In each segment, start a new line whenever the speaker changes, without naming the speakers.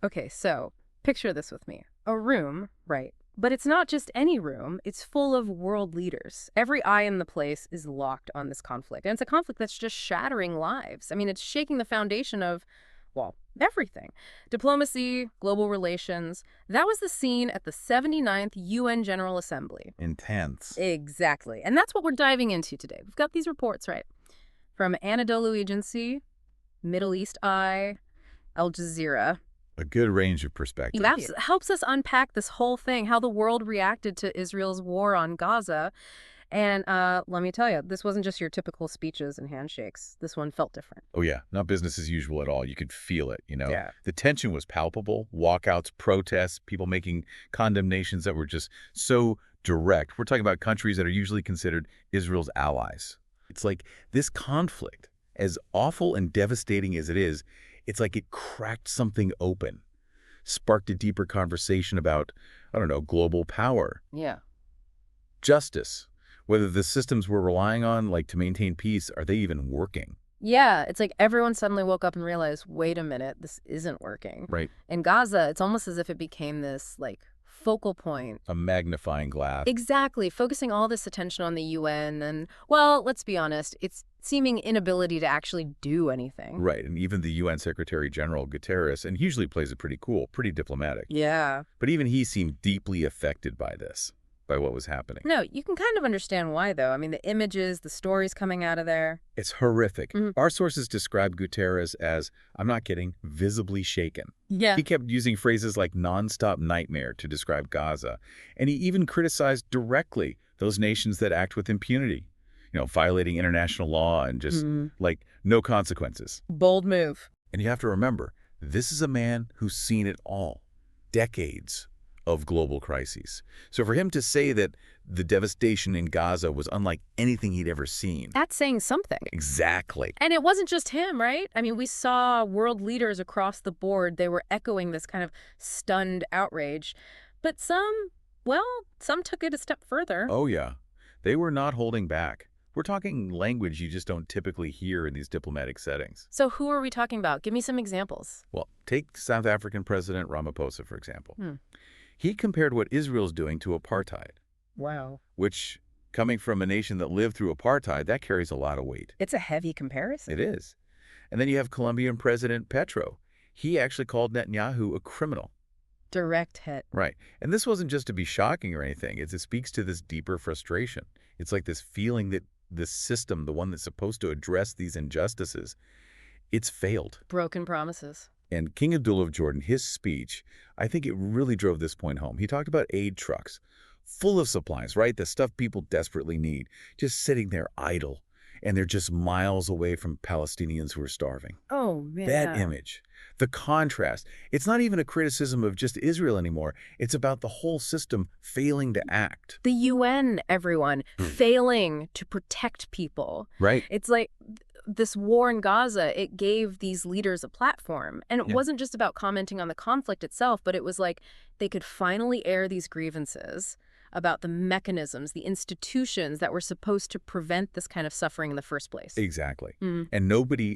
Okay, so picture this with me. A room, right? But it's not just any room, it's full of world leaders. Every eye in the place is locked on this conflict. And it's a conflict that's just shattering lives. I mean, it's shaking the foundation of, well, everything. Diplomacy, global relations. That was the scene at the 79th UN General Assembly.
Intense.
Exactly. And that's what we're diving into today. We've got these reports, right? From Anadolu Agency, Middle East Eye, Al Jazeera.
A good range of perspectives.
That helps us unpack this whole thing, how the world reacted to Israel's war on Gaza. And let me tell you, this wasn't just your typical speeches and handshakes. This one felt different.
Oh, yeah. Not business as usual at all. You could feel it,
Yeah.
The tension was palpable. Walkouts, protests, people making condemnations that were just so direct. We're talking about countries that are usually considered Israel's allies. It's like this conflict, as awful and devastating as it is, it's like it cracked something open, sparked a deeper conversation about, I don't know, global power.
Yeah.
Justice. Whether the systems we're relying on, like to maintain peace, are they even working?
Yeah, it's like everyone suddenly woke up and realized, wait a minute, this isn't working.
Right.
In Gaza, it's almost as if it became this, like, focal point.
A magnifying glass.
Exactly, focusing all this attention on the UN and, well, let's be honest, it's seeming inability to actually do anything.
Right, and even the UN Secretary General Guterres, and he usually plays it pretty cool, pretty diplomatic.
Yeah.
But even he seemed deeply affected by this, by what was happening.
No, you can kind of understand why, though. I mean, the images, the stories coming out of there.
It's horrific.
Mhm.
Our sources describe Guterres as, I'm not kidding, visibly shaken.
Yeah.
He kept using phrases like nonstop nightmare to describe Gaza, and he even criticized directly those nations that act with impunity, violating international law and just, like, no consequences.
Bold move.
And you have to remember, this is a man who's seen it all. Decades of global crises. So for him to say that the devastation in Gaza was unlike anything he'd ever seen.
That's saying something.
Exactly.
And it wasn't just him, right? I mean, we saw world leaders across the board. They were echoing this kind of stunned outrage. But some took it a step further.
Oh, yeah. They were not holding back. We're talking language you just don't typically hear in these diplomatic settings.
So who are we talking about? Give me some examples.
Well, take South African President Ramaphosa, for example. He compared what Israel's doing to apartheid.
Wow.
Which, coming from a nation that lived through apartheid, that carries a lot of weight.
It's a heavy comparison.
It is. And then you have Colombian President Petro. He actually called Netanyahu a criminal.
Direct hit.
Right. And this wasn't just to be shocking or anything. It speaks to this deeper frustration. It's like this feeling that this system, the one that's supposed to address these injustices, it's failed.
Broken promises.
And King Abdullah of Jordan, his speech, I think it really drove this point home. He talked about aid trucks, full of supplies, right? The stuff people desperately need, just sitting there idle. And they're just miles away from Palestinians who are starving.
Oh, man.
That image, the contrast, it's not even a criticism of just Israel anymore. It's about the whole system failing to act.
The UN, everyone, failing to protect people.
Right.
It's like this war in Gaza, it gave these leaders a platform. And it wasn't just about commenting on the conflict itself, but it was like they could finally air these grievances about the mechanisms, the institutions that were supposed to prevent this kind of suffering in the first place.
Exactly. And nobody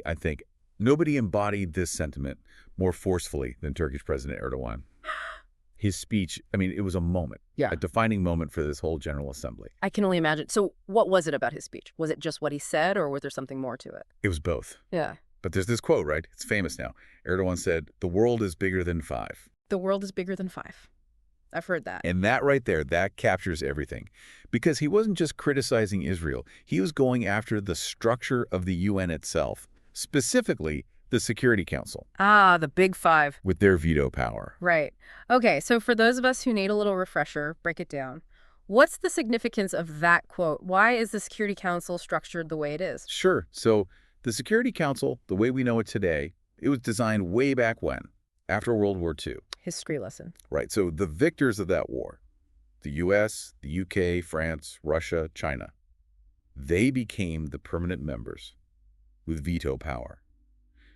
embodied this sentiment more forcefully than Turkish President Erdogan. His speech, I mean, it was a moment, a defining moment for this whole General Assembly.
I can only imagine. So what was it about his speech? Was it just what he said, or was there something more to it?
It was both.
Yeah.
But there's this quote, right? It's famous now. Erdogan said, "The world is bigger than 5."
The world is bigger than 5. I've heard that.
And that right there, that captures everything. Because he wasn't just criticizing Israel. He was going after the structure of the UN itself, specifically the Security Council.
Ah, the big 5.
With their veto power.
Right. Okay, so for those of us who need a little refresher, break it down. What's the significance of that quote? Why is the Security Council structured the way it is?
Sure. So the Security Council, the way we know it today, it was designed way back when, after World War II.
History lesson.
Right. So the victors of that war, the U.S., the U.K., France, Russia, China, they became the permanent members with veto power.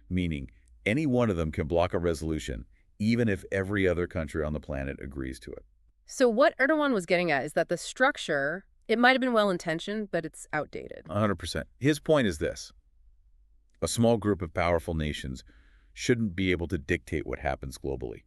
Meaning any one of them can block a resolution, even if every other country on the planet agrees to it.
So what Erdogan was getting at is that the structure, it might have been well-intentioned, but it's outdated.
100%. His point is this. A small group of powerful nations shouldn't be able to dictate what happens globally,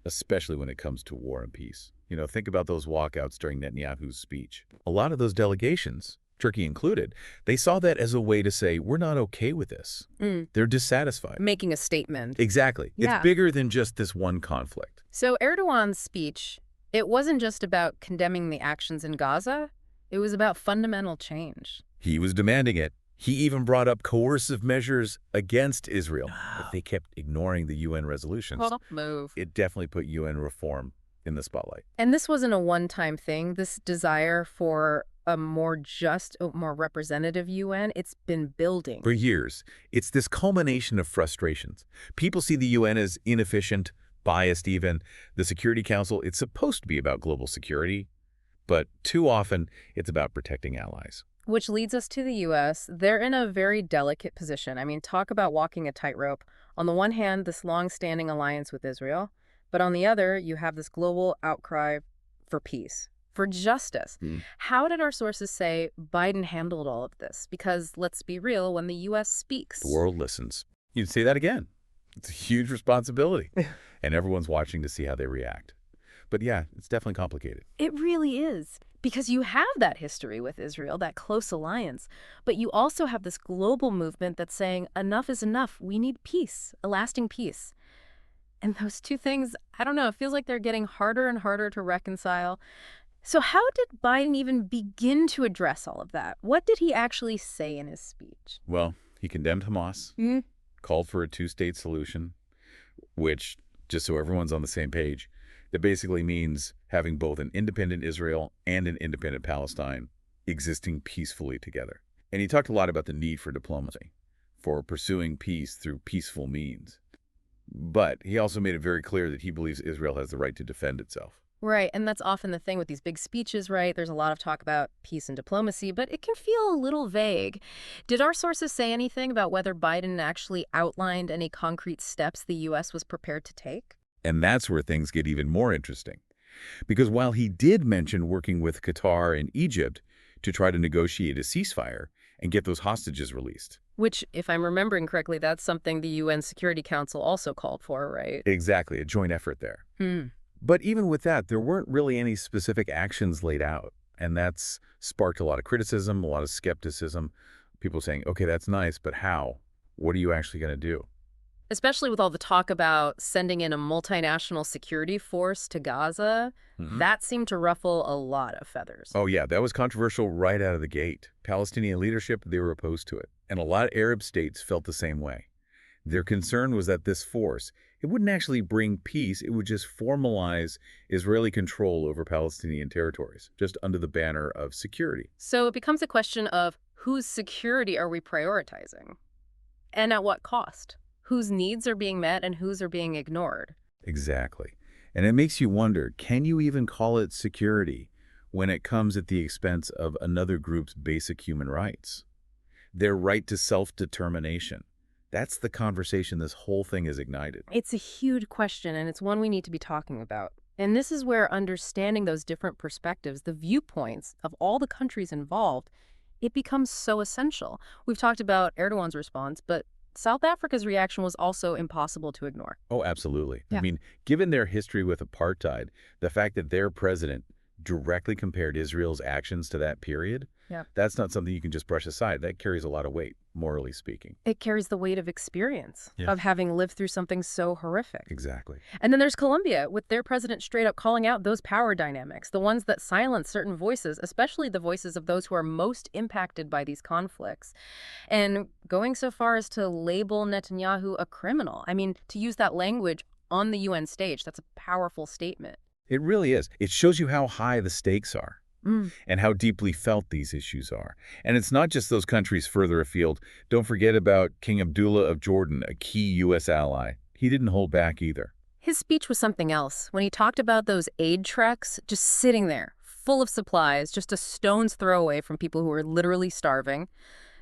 especially when it comes to war and peace. Think about those walkouts during Netanyahu's speech. A lot of those delegations, Turkey included, they saw that as a way to say, we're not okay with this. They're dissatisfied.
Making a statement.
Exactly.
Yeah.
It's bigger than just this one conflict.
So Erdogan's speech, it wasn't just about condemning the actions in Gaza. It was about fundamental change.
He was demanding it. He even brought up coercive measures against Israel. If they kept ignoring the UN resolutions,
Move.
it definitely put UN reform in the spotlight.
And this wasn't a one-time thing. This desire for a more just, more representative UN, it's been building.
For years, it's this culmination of frustrations. People see the UN as inefficient, biased even. The Security Council, it's supposed to be about global security, but too often it's about protecting allies.
Which leads us to the U.S. They're in a very delicate position. I mean, talk about walking a tightrope. On the one hand, this long-standing alliance with Israel, but on the other, you have this global outcry for peace, for justice. How did our sources say Biden handled all of this? Because let's be real, when the U.S. speaks,
The world listens. You'd say that again. It's a huge responsibility, and everyone's watching to see how they react. But yeah, it's definitely complicated.
It really is. Because you have that history with Israel, that close alliance, but you also have this global movement that's saying enough is enough. We need peace, a lasting peace. And those two things, I don't know, it feels like they're getting harder and harder to reconcile. So how did Biden even begin to address all of that? What did he actually say in his speech?
Well, he condemned Hamas, called for a two-state solution, which, just so everyone's on the same page, that basically means having both an independent Israel and an independent Palestine existing peacefully together. And he talked a lot about the need for diplomacy, for pursuing peace through peaceful means. But he also made it very clear that he believes Israel has the right to defend itself.
Right, and that's often the thing with these big speeches, right? There's a lot of talk about peace and diplomacy, but it can feel a little vague. Did our sources say anything about whether Biden actually outlined any concrete steps the U.S. was prepared to take?
And that's where things get even more interesting. Because while he did mention working with Qatar and Egypt to try to negotiate a ceasefire and get those hostages released.
Which, if I'm remembering correctly, that's something the UN Security Council also called for, right?
Exactly, a joint effort there. But even with that, there weren't really any specific actions laid out. And that's sparked a lot of criticism, a lot of skepticism. People saying, okay, that's nice, but how? What are you actually going to do?
Especially with all the talk about sending in a multinational security force to Gaza, that seemed to ruffle a lot of feathers.
Oh, yeah, that was controversial right out of the gate. Palestinian leadership, they were opposed to it. And a lot of Arab states felt the same way. Their concern was that this force, it wouldn't actually bring peace, it would just formalize Israeli control over Palestinian territories, just under the banner of security.
So it becomes a question of whose security are we prioritizing? And at what cost? Whose needs are being met and whose are being ignored?
Exactly. And it makes you wonder, can you even call it security when it comes at the expense of another group's basic human rights? Their right to self-determination. That's the conversation this whole thing has ignited.
It's a huge question, and it's one we need to be talking about. And this is where understanding those different perspectives, the viewpoints of all the countries involved, it becomes so essential. We've talked about Erdogan's response, but South Africa's reaction was also impossible to ignore.
Oh, absolutely.
Yeah.
I mean, given their history with apartheid, the fact that their president directly compared Israel's actions to that period, that's not something you can just brush aside. That carries a lot of weight, morally speaking.
It carries the weight of experience, of having lived through something so horrific.
Exactly.
And then there's Colombia, with their president straight up calling out those power dynamics, the ones that silence certain voices, especially the voices of those who are most impacted by these conflicts. And going so far as to label Netanyahu a criminal. I mean, to use that language on the UN stage, that's a powerful statement.
It really is. It shows you how high the stakes are. And how deeply felt these issues are. And it's not just those countries further afield. Don't forget about King Abdullah of Jordan, a key U.S. ally. He didn't hold back either.
His speech was something else. When he talked about those aid trucks just sitting there, full of supplies, just a stone's throw away from people who are literally starving,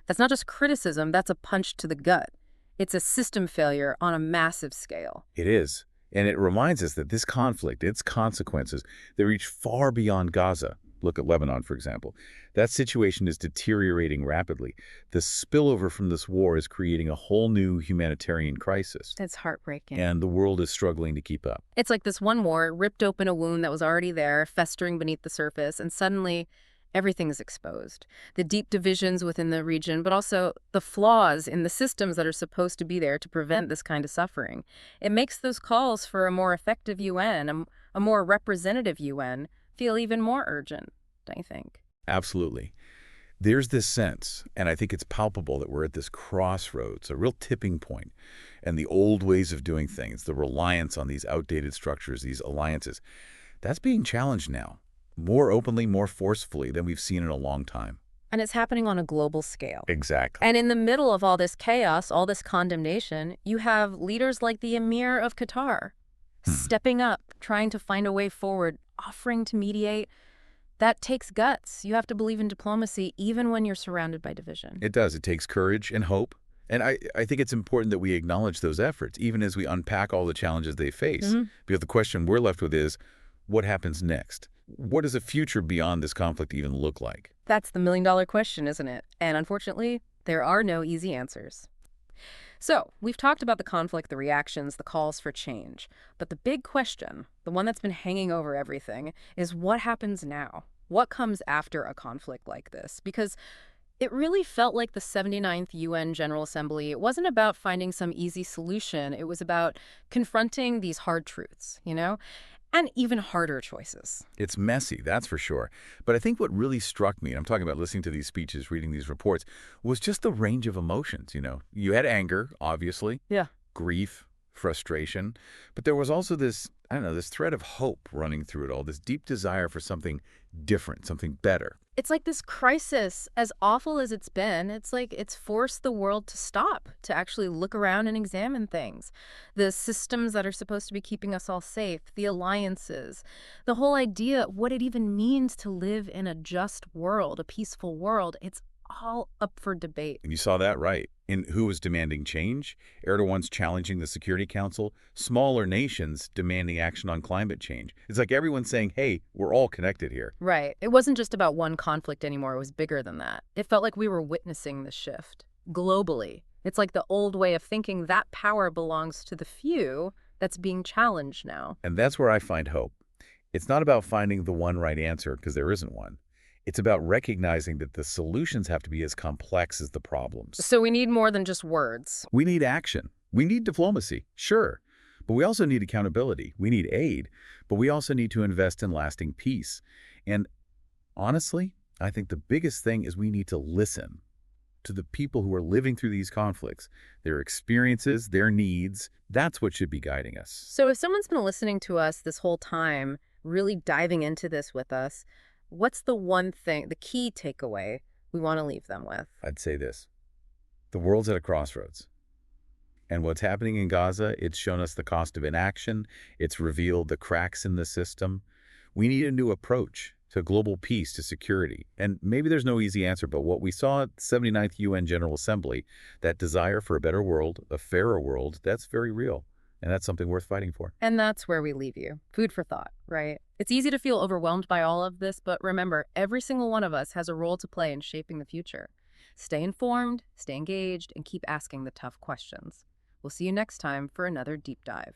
that's not just criticism, that's a punch to the gut. It's a system failure on a massive scale.
It is. And it reminds us that this conflict, its consequences, they reach far beyond Gaza. Look at Lebanon, for example. That situation is deteriorating rapidly. The spillover from this war is creating a whole new humanitarian crisis,
It's heartbreaking.
and the world is struggling to keep up.
It's like this one war ripped open a wound that was already there, festering beneath the surface, and suddenly everything is exposed. The deep divisions within the region, but also the flaws in the systems that are supposed to be there to prevent this kind of suffering. It makes those calls for a more effective UN, a more representative UN, feel even more urgent, don't you think?
Absolutely. There's this sense, and I think it's palpable, that we're at this crossroads, a real tipping point, and the old ways of doing things, the reliance on these outdated structures, these alliances, that's being challenged now, more openly, more forcefully than we've seen in a long time.
And it's happening on a global scale.
Exactly.
And in the middle of all this chaos, all this condemnation, you have leaders like the Emir of Qatar stepping up, trying to find a way forward, offering to mediate. That takes guts. You have to believe in diplomacy even when you're surrounded by division.
It does. It takes courage and hope. And I think it's important that we acknowledge those efforts, even as we unpack all the challenges they face. Because the question we're left with is, what happens next? What does a future beyond this conflict even look like?
That's the million-dollar question, isn't it? And unfortunately, there are no easy answers. So, we've talked about the conflict, the reactions, the calls for change. But the big question, the one that's been hanging over everything, is what happens now? What comes after a conflict like this? Because it really felt like the 79th UN General Assembly. It wasn't about finding some easy solution. It was about confronting these hard truths, and even harder choices.
It's messy, that's for sure. But I think what really struck me, and I'm talking about listening to these speeches, reading these reports, was just the range of emotions, You had anger, obviously.
Yeah.
Grief, frustration. But there was also this, I don't know, this thread of hope running through it all, this deep desire for something different, something better.
It's like this crisis, as awful as it's been, it's like it's forced the world to stop, to actually look around and examine things. The systems that are supposed to be keeping us all safe, the alliances, the whole idea, what it even means to live in a just world, a peaceful world, it's all up for debate.
And you saw that right. In who was demanding change? Erdogan's challenging the Security Council. Smaller nations demanding action on climate change. It's like everyone's saying, hey, we're all connected here.
Right. It wasn't just about one conflict anymore. It was bigger than that. It felt like we were witnessing the shift globally. It's like the old way of thinking that power belongs to the few that's being challenged now.
And that's where I find hope. It's not about finding the one right answer, because there isn't one. It's about recognizing that the solutions have to be as complex as the problems.
So we need more than just words.
We need action. We need diplomacy, sure. But we also need accountability. We need aid. But we also need to invest in lasting peace. And honestly, I think the biggest thing is we need to listen to the people who are living through these conflicts, their experiences, their needs. That's what should be guiding us.
So if someone's been listening to us this whole time, really diving into this with us, what's the one thing, the key takeaway we want to leave them with?
I'd say this. The world's at a crossroads. And what's happening in Gaza, it's shown us the cost of inaction. It's revealed the cracks in the system. We need a new approach to global peace, to security. And maybe there's no easy answer, but what we saw at the 79th UN General Assembly, that desire for a better world, a fairer world, that's very real. And that's something worth fighting for.
And that's where we leave you. Food for thought, right? It's easy to feel overwhelmed by all of this, but remember, every single one of us has a role to play in shaping the future. Stay informed, stay engaged, and keep asking the tough questions. We'll see you next time for another deep dive.